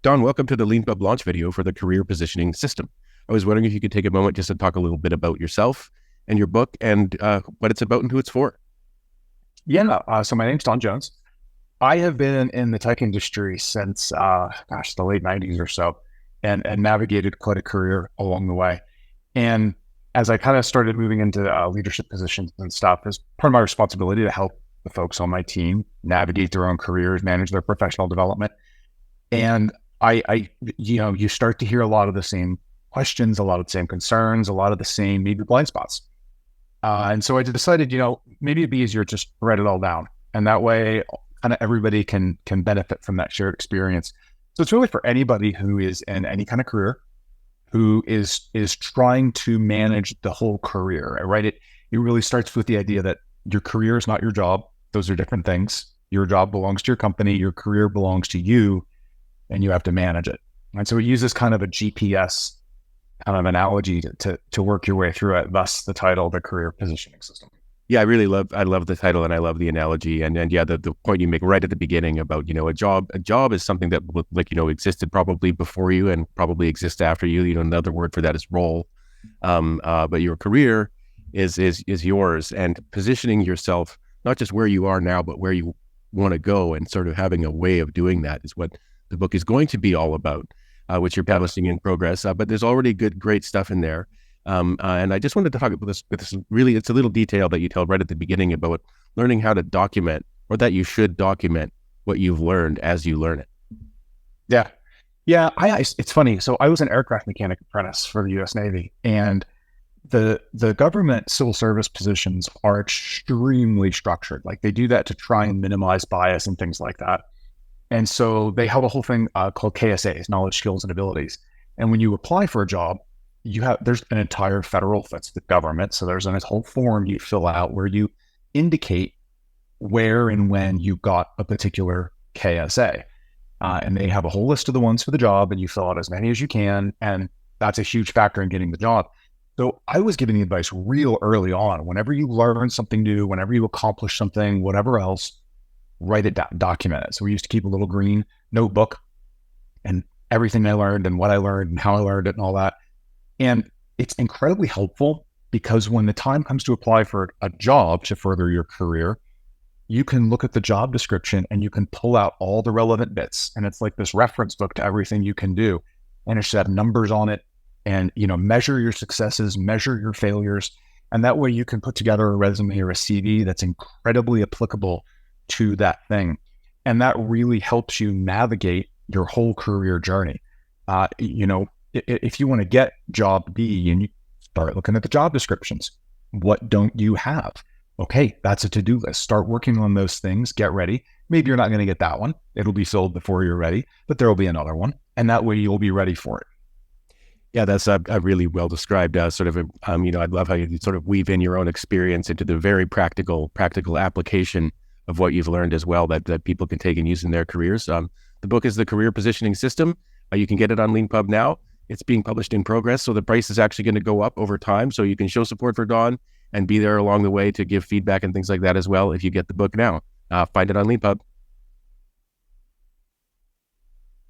Don, welcome to the Leanpub launch video for the career positioning system. I was wondering if you could take a moment just to talk a little bit about yourself and your book and what it's about and who it's for. So my name's Don Jones. I have been in the tech industry since, the late 90s or so, and navigated quite a career along the way. And as I kind of started moving into leadership positions and stuff, it's part of my responsibility to help the folks on my team navigate their own careers, manage their professional development. And you start to hear a lot of the same questions, a lot of the same concerns, a lot of the same maybe blind spots. And so I decided, maybe it'd be easier to just write it all down. And that way, kind of everybody can benefit from that shared experience. So it's really for anybody who is in any kind of career, who is trying to manage the whole career, right? It really starts with the idea that your career is not your job. Those are different things. Your job belongs to your company. Your career belongs to you, and you have to manage it. And so it uses kind of a GPS kind of analogy to work your way through it. Thus the title, the career positioning system. Yeah, I love the title and I love the analogy. And the point you make right at the beginning about, a job is something that existed probably before you and probably exists after you. Another word for that is role. But your career is yours, and positioning yourself, not just where you are now, but where you want to go, and sort of having a way of doing that is what the book is going to be all about, which you're publishing in progress. But there's already great stuff in there. And I just wanted to talk about this really, it's a little detail that you tell right at the beginning about learning how to document, or that you should document what you've learned as you learn it. Yeah. Yeah. It's funny. So I was an aircraft mechanic apprentice for the U.S. Navy, and the government civil service positions are extremely structured. Like, they do that to try and minimize bias and things like that. And so they have a whole thing called KSAs, knowledge, skills, and abilities. And when you apply for a job, there's an entire federal, that's the government. So there's a whole form you fill out where you indicate where and when you got a particular KSA. And they have a whole list of the ones for the job, and you fill out as many as you can. And that's a huge factor in getting the job. So I was giving the advice real early on. Whenever you learn something new, whenever you accomplish something, whatever else, write it down, document it. So we used to keep a little green notebook and everything I learned and what I learned and how I learned it and all that. And it's incredibly helpful, because when the time comes to apply for a job to further your career, you can look at the job description and you can pull out all the relevant bits. And it's like this reference book to everything you can do. And it should have numbers on it, and, measure your successes, measure your failures. And that way you can put together a resume or a CV that's incredibly applicable to that thing. And that really helps you navigate your whole career journey. If you want to get job B, and you start looking at the job descriptions, what don't you have? Okay, that's a to-do list. Start working on those things, get ready. Maybe you're not going to get that one. It'll be filled before you're ready, but there'll be another one. And that way you'll be ready for it. Yeah, that's a really well described I love how you sort of weave in your own experience into the very practical application of what you've learned as well, that people can take and use in their careers. The book is The Career Positioning System. You can get it on Leanpub now. It's being published in progress, so the price is actually going to go up over time. So you can show support for Don and be there along the way to give feedback and things like that as well if you get the book now. Find it on Leanpub.